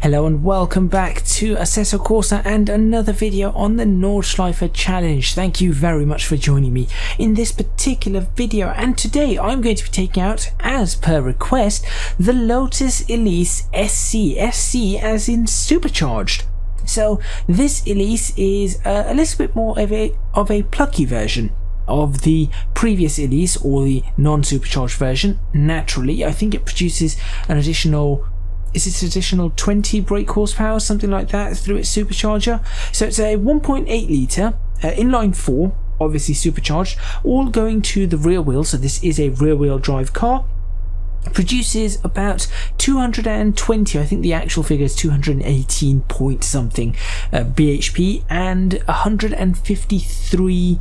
Hello and welcome back to Assetto Corsa and another video on the Nordschleife challenge. Thank you very much for joining me in this particular video, and today I'm going to be taking out, as per request, the Lotus Elise SC. SC as in supercharged. So this Elise is a little bit more of a plucky version of the previous Elise, or the non-supercharged version. Naturally, I think it produces an additional 20 brake horsepower, something like that, through its supercharger. So it's a 1.8 litre inline 4, obviously supercharged, all going to the rear wheel. So this is a rear wheel drive car. Produces about 220, I think the actual figure is 218 point something bhp, and 153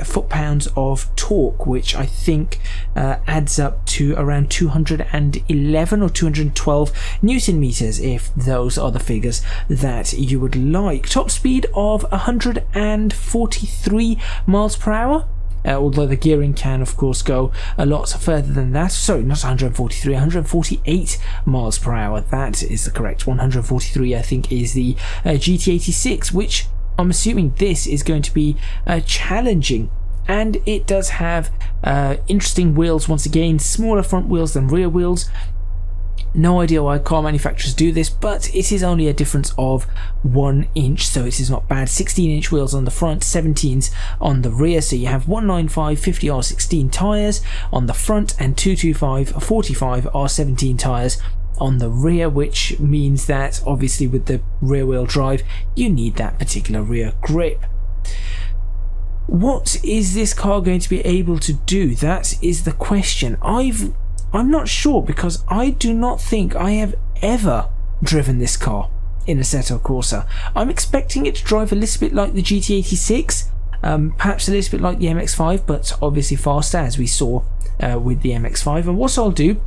foot-pounds of torque, which I think adds up to around 211 or 212 newton meters, if those are the figures that you would like. Top speed of 143 miles per hour. Although the gearing can of course go a lot further than that. Sorry, not 143, 148 miles per hour. That is the correct 143, I think, is the GT86, which I'm assuming this is going to be challenging. And it does have interesting wheels once again, smaller front wheels than rear wheels. No idea why car manufacturers do this, but it is only a difference of 1 inch, so it is not bad. 16-inch wheels on the front, 17s on the rear, so you have 195 50R16 tyres on the front and 225 45 R17 tyres on the rear, which means that obviously with the rear wheel drive you need that particular rear grip. What is this car going to be able to do? That is the question. I'm not sure, because I do not think I have ever driven this car in Assetto Corsa. I'm expecting it to drive a little bit like the GT86, perhaps a little bit like the MX-5, but obviously faster, as we saw with the MX-5. And what I'll do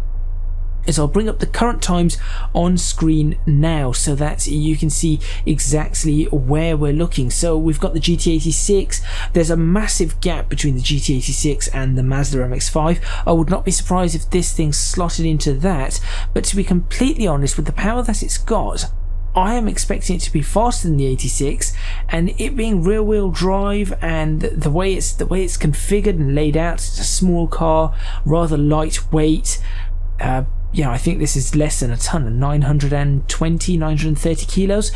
is I'll bring up the current times on screen now so that you can see exactly where we're looking. So we've got the GT86. There's a massive gap between the GT86 and the Mazda MX-5. I would not be surprised if this thing slotted into that, but to be completely honest, with the power that it's got, I am expecting it to be faster than the 86, and it being rear wheel drive and the way it's configured and laid out, it's a small car, rather lightweight. Yeah, I think this is less than a ton, 930 kilos.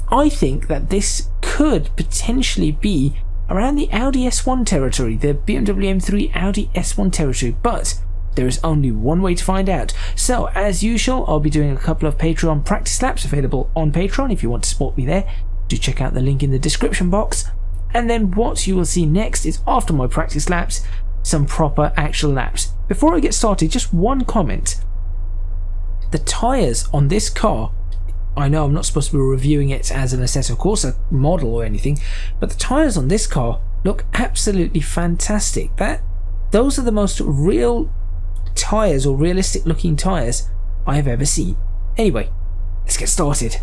I think that this could potentially be around the Audi S1 territory, the BMW M3 Audi S1 territory, but there is only one way to find out. So as usual, I'll be doing a couple of Patreon practice laps available on Patreon. If you want to support me there, do check out the link in the description box. And then what you will see next is, after my practice laps, some proper actual laps. Before I get started, just one comment. The tyres on this car, I know I'm not supposed to be reviewing it as an Assetto Corsa model or anything, but the tyres on this car look absolutely fantastic. Those are the most real tyres, or realistic looking tyres, I have ever seen. Anyway, let's get started.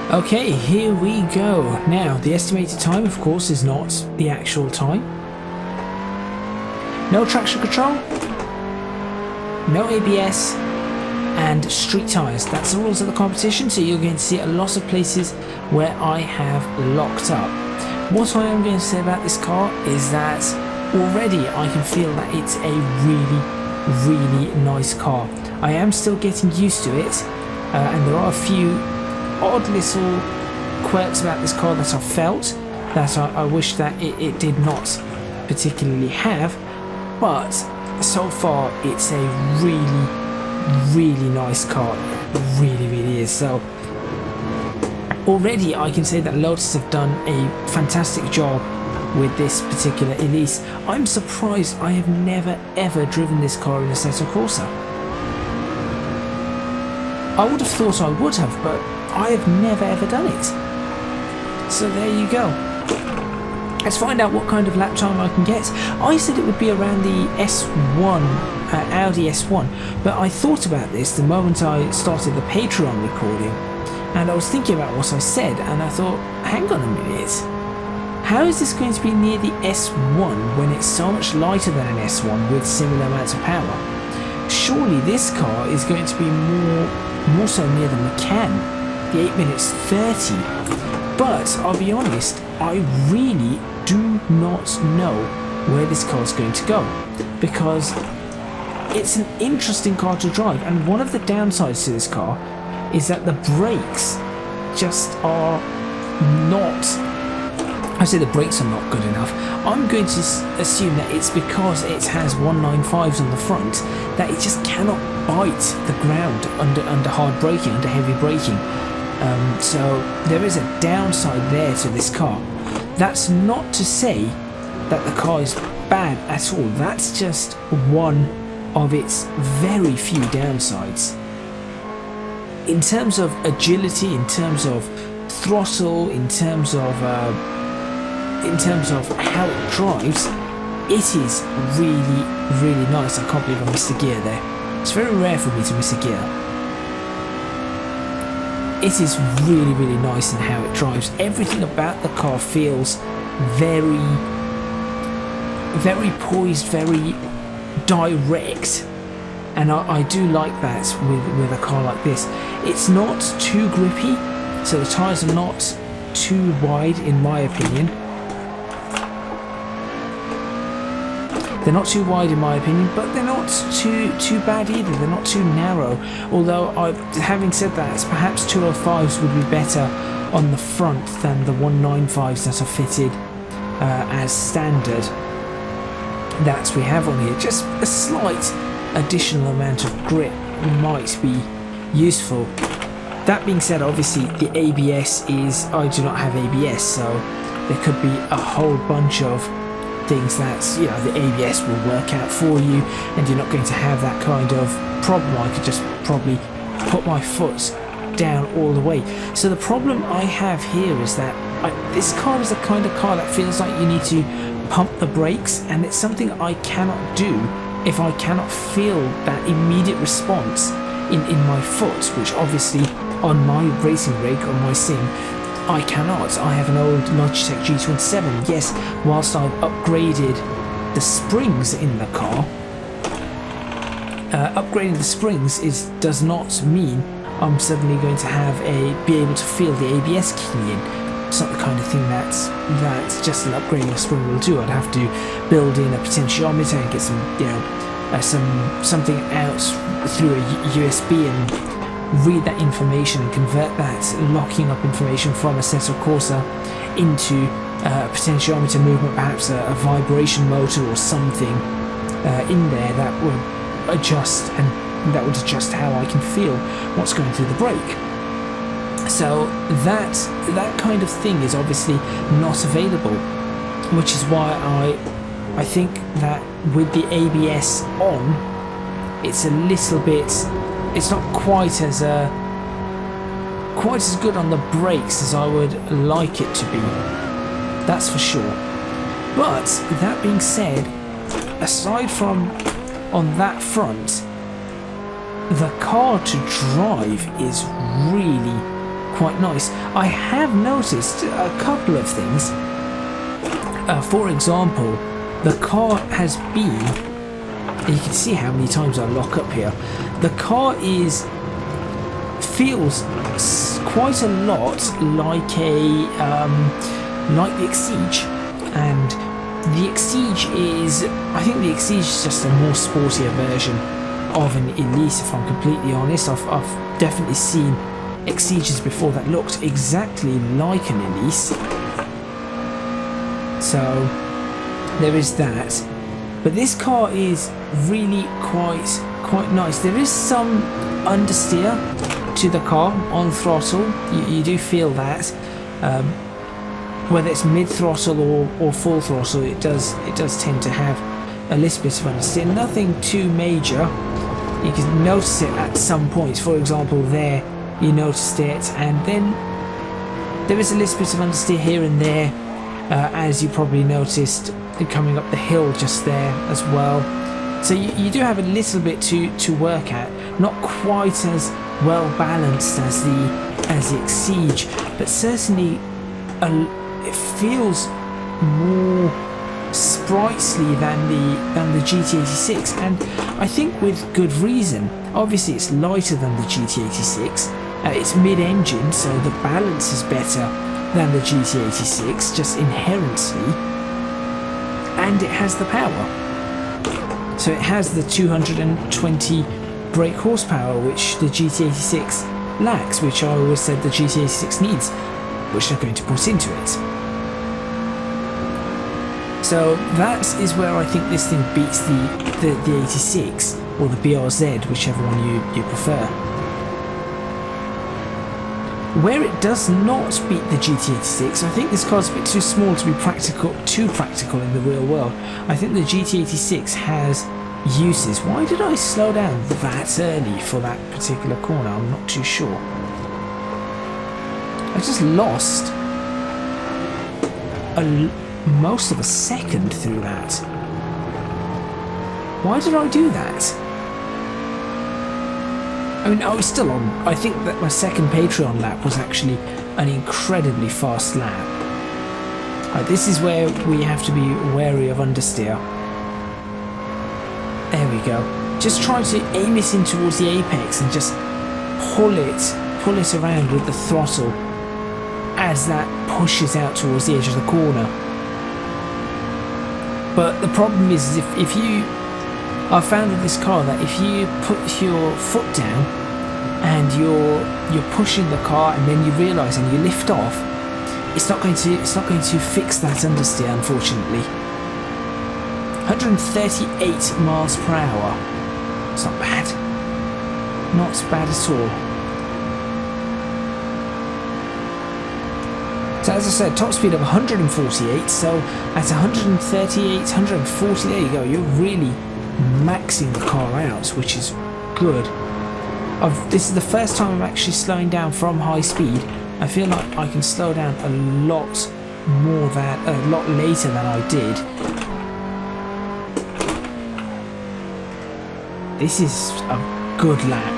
Okay, here we go. Now, the estimated time, of course, is not the actual time. No traction control, no ABS, and street tyres. That's the rules of the competition, so you're going to see a lot of places where I have locked up. What I am going to say about this car is that already I can feel that it's a really, really nice car. I am still getting used to it, and there are a few odd little quirks about this car that I felt that I wish that it did not particularly have, but so far it's a really, really nice car. It really, really is. So already I can say that Lotus have done a fantastic job with this particular Elise. I'm surprised I have never ever driven this car in Assetto Corsa. I would have thought I would have, but I have never ever done it. So there you go. Let's find out what kind of lap time I can get. I said it would be around the S1, Audi S1, but I thought about this the moment I started the Patreon recording, And I was thinking about what I said, and I thought, hang on a minute. How is this going to be near the S1 when it's so much lighter than an S1 with similar amounts of power? Surely this car is going to be more so near the Macan, the 8 minutes 30. But I'll be honest, I really do not know where this car is going to go, because it's an interesting car to drive, and one of the downsides to this car is that the brakes just are not, I say the brakes are not good enough. I'm going to assume that it's because it has 195s on the front that it just cannot bite the ground under hard braking, under heavy braking. So there is a downside there to this car. That's not to say that the car is bad at all. That's just one of its very few downsides. In terms of agility, in terms of throttle, in terms of how it drives, it is really, really nice. I can't believe I missed a gear there. It's very rare for me to miss a gear. It is really, really nice in how it drives. Everything about the car feels very, very poised, very direct. And I do like that with a car like this. It's not too grippy, so the tyres are not too wide in my opinion. They're not too wide in my opinion, but they're not too bad either. They're not too narrow. Although, having said that, perhaps 205s would be better on the front than the 195s that are fitted as standard that we have on here. Just a slight additional amount of grip might be useful. That being said, obviously the ABS is, I do not have ABS, so there could be a whole bunch of things that, you know, the ABS will work out for you, and you're not going to have that kind of problem. I could just probably put my foot down all the way. So the problem I have here is that this car is the kind of car that feels like you need to pump the brakes, and it's something I cannot do if I cannot feel that immediate response in my foot, which obviously on my racing rig, on my sim, I cannot. I have an old Logitech G27. Yes, whilst I've upgraded the springs in the car, upgrading the springs does not mean I'm suddenly going to be able to feel the ABS kicking in. It's not the kind of thing that just an upgrading a spring will do. I'd have to build in a potentiometer and get some, you know, something out through a USB and read that information and convert that locking up information from Assetto Corsa into a potentiometer movement, perhaps a vibration motor or something in there that would adjust, and that would adjust how I can feel what's going through the brake. So that kind of thing is obviously not available, which is why I think that with the ABS on, it's a little bit, it's not quite as good on the brakes as I would like it to be. That's for sure. But that being said, aside from on that front, the car to drive is really quite nice. I have noticed a couple of things. For example, the car has been, and you can see how many times I lock up here, the car feels quite a lot like the Exige, and the Exige I think the Exige is just a more sportier version of an Elise, if I'm completely honest. I've definitely seen Exiges before that looked exactly like an Elise, so there is that. But this car is really quite nice. There is some understeer to the car on throttle. You do feel that, whether it's mid throttle or full throttle, it does tend to have a little bit of understeer. Nothing too major. You can notice it at some points. For example, there you noticed it, and then there is a little bit of understeer here and there, as you probably noticed coming up the hill just there as well. So you do have a little bit to work at, not quite as well balanced as the Exige, but certainly it feels more sprightly than the GT86, and I think with good reason. Obviously it's lighter than the GT86, it's mid-engine, so the balance is better than the GT86 just inherently, and it has the power. So it has the 220 brake horsepower which the GT86 lacks, which I always said the GT86 needs, which they're going to put into it. So that is where I think this thing beats the 86 or the BRZ, whichever one you prefer. Where it does not beat the GT86, I think this car's a bit too small to be too practical in the real world. I think the GT86 has uses. Why did I slow down that early for that particular corner? I'm not too sure. I just lost most of a second through that. Why did I do that? I mean, I was still on. I think that my second Patreon lap was actually an incredibly fast lap. This is where we have to be wary of understeer. There we go. Just try to aim it in towards the apex and just pull it around with the throttle as that pushes out towards the edge of the corner. But the problem is if you... I've found with this car that if you put your foot down and you're pushing the car and then you realise and you lift off, it's not going to fix that understeer, unfortunately. 138 miles per hour. It's not bad. Not bad at all. So as I said, top speed of 148, so at 138, 140, there you go, you're really maxing the car out, which is good. This is the first time I'm actually slowing down from high speed. I feel like I can slow down a lot later than I did. This is a good lap.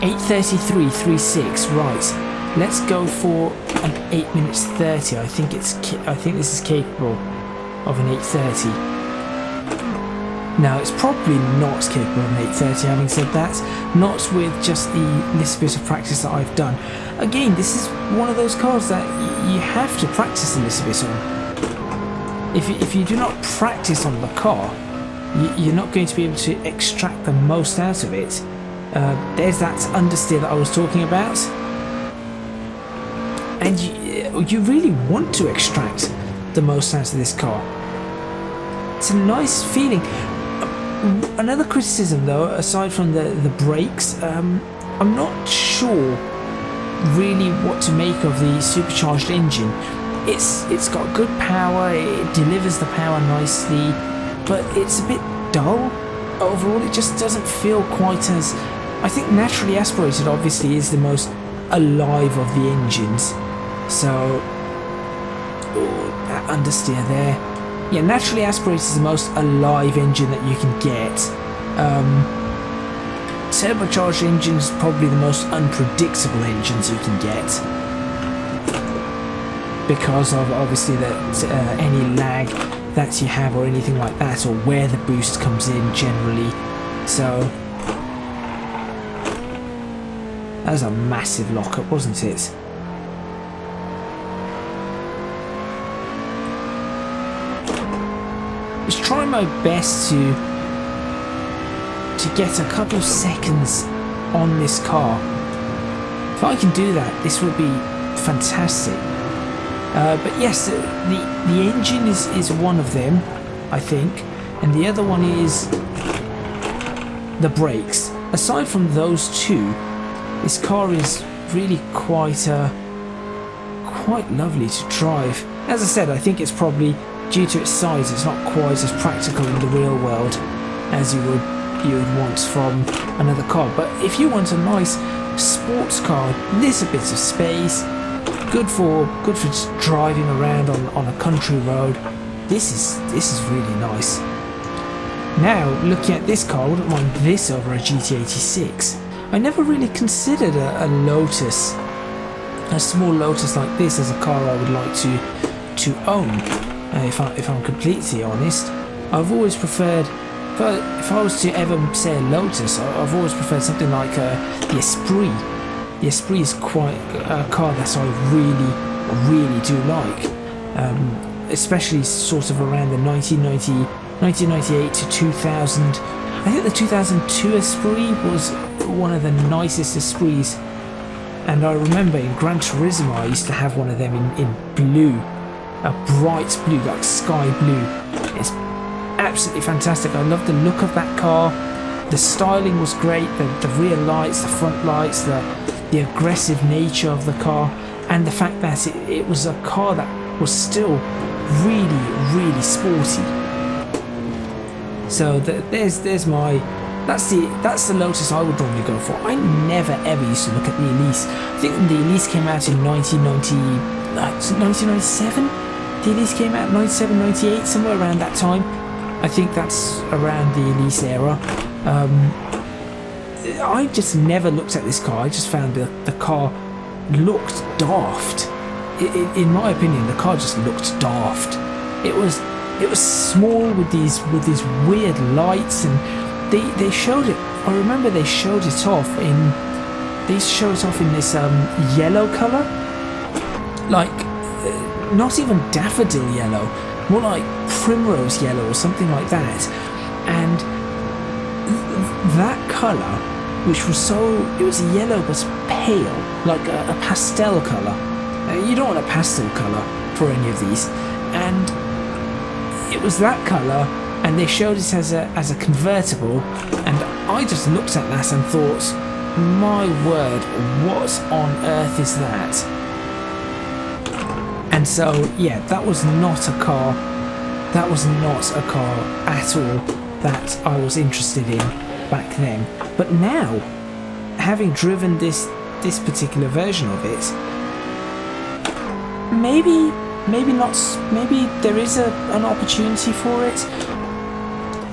8:33.36. Right. Let's go for an 8 minutes 30. I think this is capable of an 8:30. Now, it's probably not capable of an 8:30, having said that, not with just the little bit of practice that I've done. Again, this is one of those cars that you have to practice a little bit on. If you do not practice on the car, you're not going to be able to extract the most out of it. There's that understeer that I was talking about. And you really want to extract the most out of this car. It's a nice feeling. Another criticism though, aside from the brakes, I'm not sure really what to make of the supercharged engine. It's got good power, it delivers the power nicely, but it's a bit dull overall. It just doesn't feel quite as... I think naturally aspirated obviously is the most alive of the engines. So, that understeer there. Yeah, naturally aspirated is the most alive engine that you can get. Turbocharged engine is probably the most unpredictable engines you can get, because of obviously any lag that you have or anything like that, or where the boost comes in generally. So that was a massive lockup, wasn't it? Just trying my best to get a couple seconds on this car. If I can do that, this will be fantastic. But yes, the engine is one of them, I think, and the other one is the brakes. Aside from those two, this car is really quite lovely to drive. As I said, I think it's probably, due to its size, it's not quite as practical in the real world as you would want from another car. But if you want a nice sports car, little bits of space, good for just driving around on a country road, this is really nice. Now, looking at this car, I wouldn't mind this over a GT86. I never really considered a Lotus, a small Lotus like this, as a car I would like to own. If I'm completely honest, I've always preferred. But if I was to ever say a Lotus, I've always preferred something like the Esprit. The Esprit is quite a car that I really do like, especially sort of around the 1998 to 2000. I think the 2002 Esprit was one of the nicest Esprits, and I remember in Gran Turismo I used to have one of them in blue, a bright blue, like sky blue. It's absolutely fantastic. I love the look of that car. The styling was great, the rear lights, the front lights, the aggressive nature of the car, and the fact that it was a car that was still really sporty. So that's the Lotus I would normally go for. I never ever used to look at the Elise. I think the Elise came out in 1997. The Elise came out 97, 98, somewhere around that time. I think that's around the Elise era. I just never looked at this car. I just found the car looked daft. In my opinion, the car just looked daft. It was small with these weird lights, and they showed it. I remember they showed it off in this yellow color, like not even daffodil yellow, more like primrose yellow or something like that. And that color, which was it was yellow but pale, like a pastel color. You don't want a pastel color for any of these, and it was that color, and they showed it as a convertible, and I just looked at that and thought, my word, what on earth is that? And so yeah, that was not a car at all that I was interested in back then. But now, having driven this particular version of it, maybe not. Maybe there is an opportunity for it.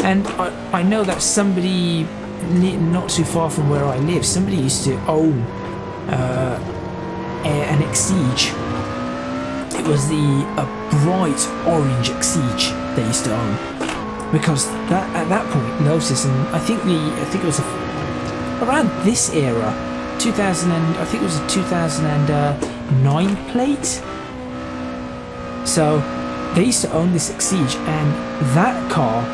And I know that somebody not too far from where I live, somebody used to own an Exige. It was a bright orange Exige they used to own, because at that point Lotus, and I think it was around this era, 2000, and I think it was a 2009 plate. So they used to own this Exige, and that car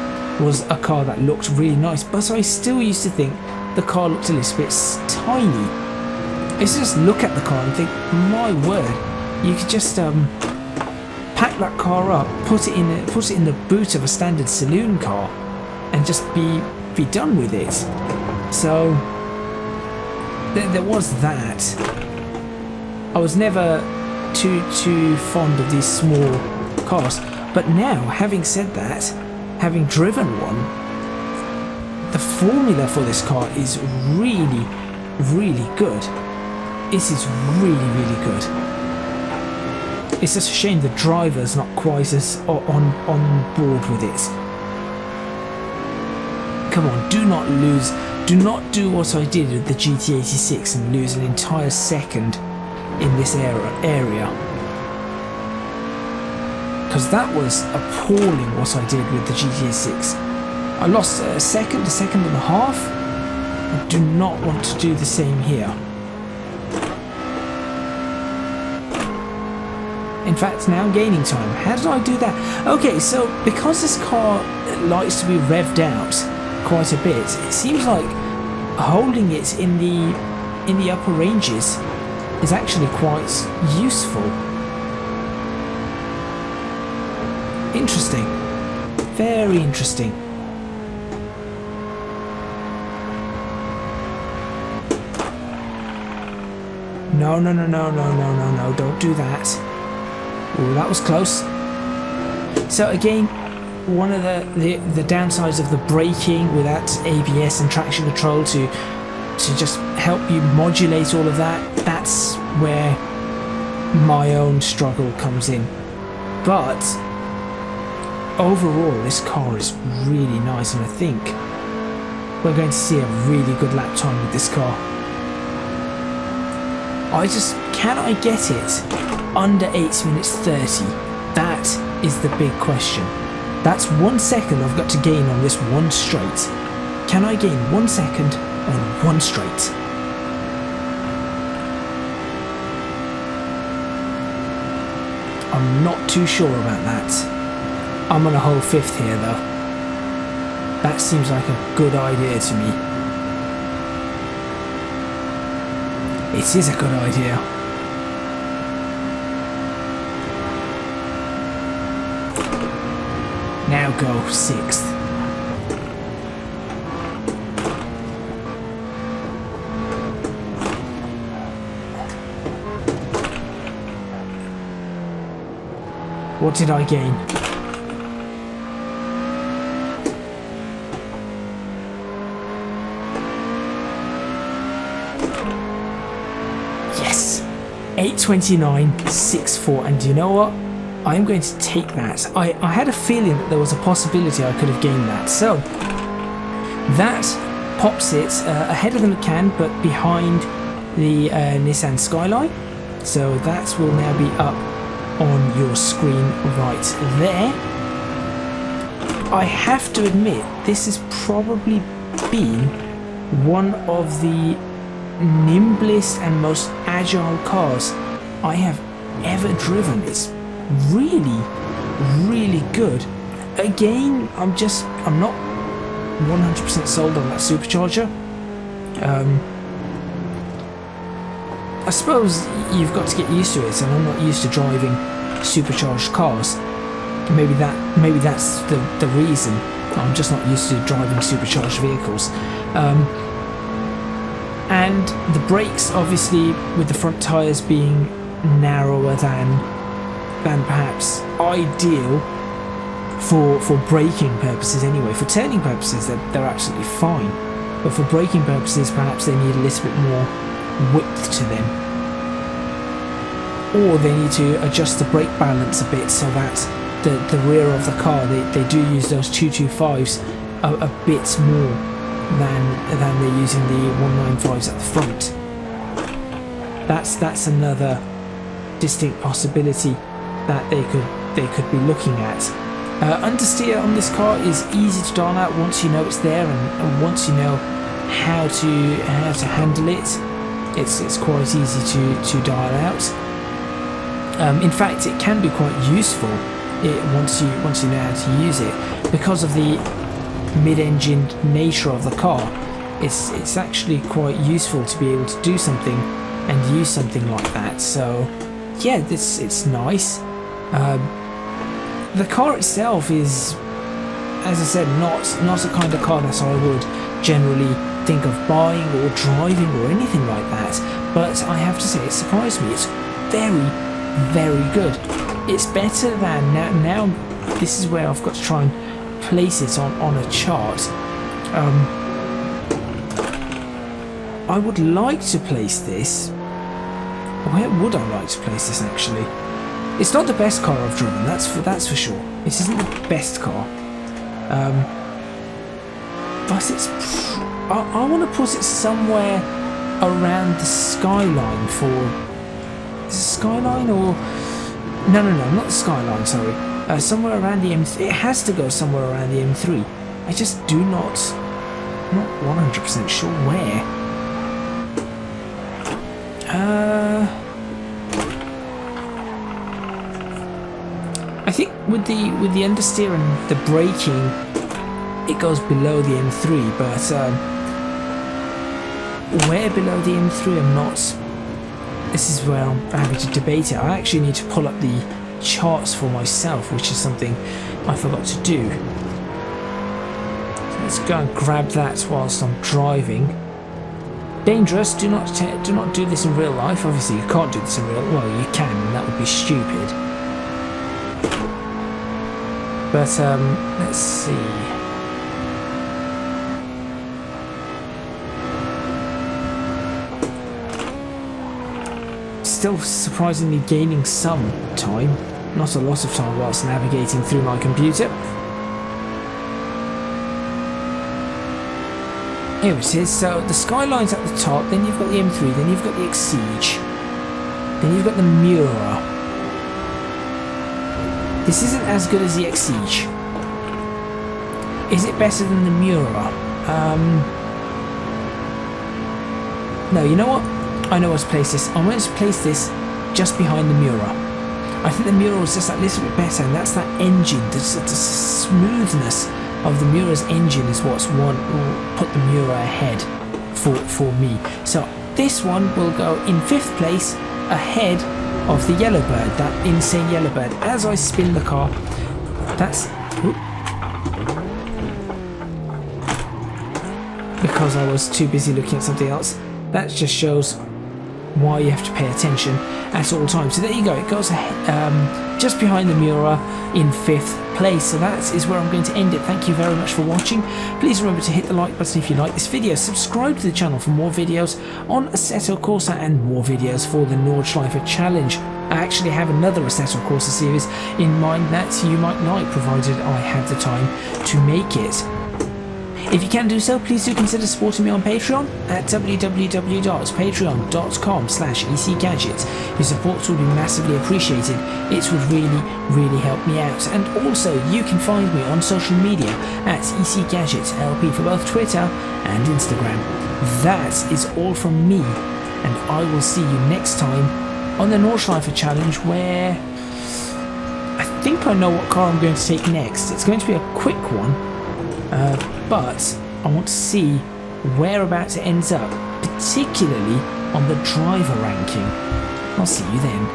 was a car that looked really nice, but I still used to think the car looked a little bit tiny. I used to just look at the car and think, my word, you could just pack that car up, put it in the boot of a standard saloon car, and just be done with it. So there was that. I was never too fond of these small cars, but now, having said that, having driven one, the formula for this car is really good. It is really good. It's just a shame the driver's not quite as on board with it. Come on, do not do what I did with the GT86 and lose an entire second in this area. Because that was appalling what I did with the GT86. I lost a second and a half. I do not want to do the same here. In fact, now I'm gaining time. How did I do that? Okay, so because this car likes to be revved out quite a bit, it seems like holding it in the upper ranges is actually quite useful. Interesting. Very interesting. No, don't do that. Ooh, that was close. So again, one of the downsides of the braking without ABS and traction control to just help you modulate all of that, that's where my own struggle comes in. But overall this car is really nice, and I think we're going to see a really good lap time with this car. Can I get it under 8 minutes 30? That is the big question. That's 1 second I've got to gain on this one straight. Can I gain 1 second on one straight? I'm not too sure about that. I'm on a whole 5th here though. That seems like a good idea to me. It is a good idea. Now go 6th. What did I gain? Yes! 8:29.64, and you know what? I'm going to take that. I had a feeling that there was a possibility I could have gained that. So, that pops it ahead of the Macan, but behind the Nissan Skyline. So that will now be up on your screen right there. I have to admit, this has probably been one of the nimblest and most agile cars I have ever driven. It's really, really good. Again, I'm not 100% sold on that supercharger. I suppose you've got to get used to it, and I'm not used to driving supercharged cars. Maybe that's the reason. I'm just not used to driving supercharged vehicles. And the brakes, obviously, with the front tyres being narrower than perhaps ideal for braking purposes anyway. For turning purposes, they're absolutely fine. But for braking purposes, perhaps they need a little bit more width to them, or they need to adjust the brake balance a bit so that the rear of the car, they do use those 225s a bit more than they're using the 195s at the front. That's another distinct possibility that they could be looking at. Understeer on this car is easy to dial out once you know it's there, and once you know how to handle it. It's quite easy to dial out. In fact, it can be quite useful once you know how to use it, because of the mid-engine nature of the car. It's actually quite useful to be able to do something and use something like that. So yeah, it's nice. The car itself is, as I said, not a kind of car that I would generally think of buying or driving or anything like that, but I have to say it surprised me. It's very, very good. It's better than now this is where I've got to try and place it on a chart. I would like to place this. Where would I like to place this actually? It's not the best car I've driven, that's for sure. This isn't the best car. But it's I want to put it somewhere around the skyline for... Is it Skyline or... No, not the Skyline, sorry. Somewhere around the M3. It has to go somewhere around the M3. I just do not 100% sure where. I think with the understeer and the braking, it goes below the M3, but where below the M3 I'm not. This is where I'm having to debate it. I actually need to pull up the charts for myself, which is something I forgot to do. So let's go and grab that whilst I'm driving. Dangerous. Do not do this in real life. Obviously, you can't do this in real. Well, you can, and that would be stupid. But let's see. Still surprisingly gaining some time. not a lot of time whilst navigating through my computer. Here it is. So the Skyline's at the top, then you've got the M3, then you've got the Exige, then you've got the Miura. This isn't as good as the Exige. Is it better than the Miura? No, you know what? I know where to place this. I'm going to place this just behind the Miura. I think the Miura is just that little bit better, and that's that engine, the smoothness of the Miura's engine is what's will put the Miura ahead for me. So this one will go in 5th place ahead of the Yellowbird, that insane Yellowbird. As I spin the car, that's because I was too busy looking at something else. That just shows why you have to pay attention at all times. So there you go, it goes just behind the Miura in 5th place. So that is where I'm going to end it. Thank you very much for watching. Please remember to hit the like button if you like this video, subscribe to the channel for more videos on Assetto Corsa and more videos for the Nordschleife challenge. I actually have another Assetto Corsa series in mind that you might like, provided I have the time to make it. If you can do so, please do consider supporting me on Patreon at www.patreon.com/ECGadget. Your support will be massively appreciated. It would really help me out. And also, you can find me on social media at ECGadget LP for both Twitter and Instagram. That is all from me, and I will see you next time on the Nordschleife challenge, where I think I know what car I'm going to take next. It's going to be a quick one. But I want to see whereabouts it ends up, particularly on the driver ranking. I'll see you then.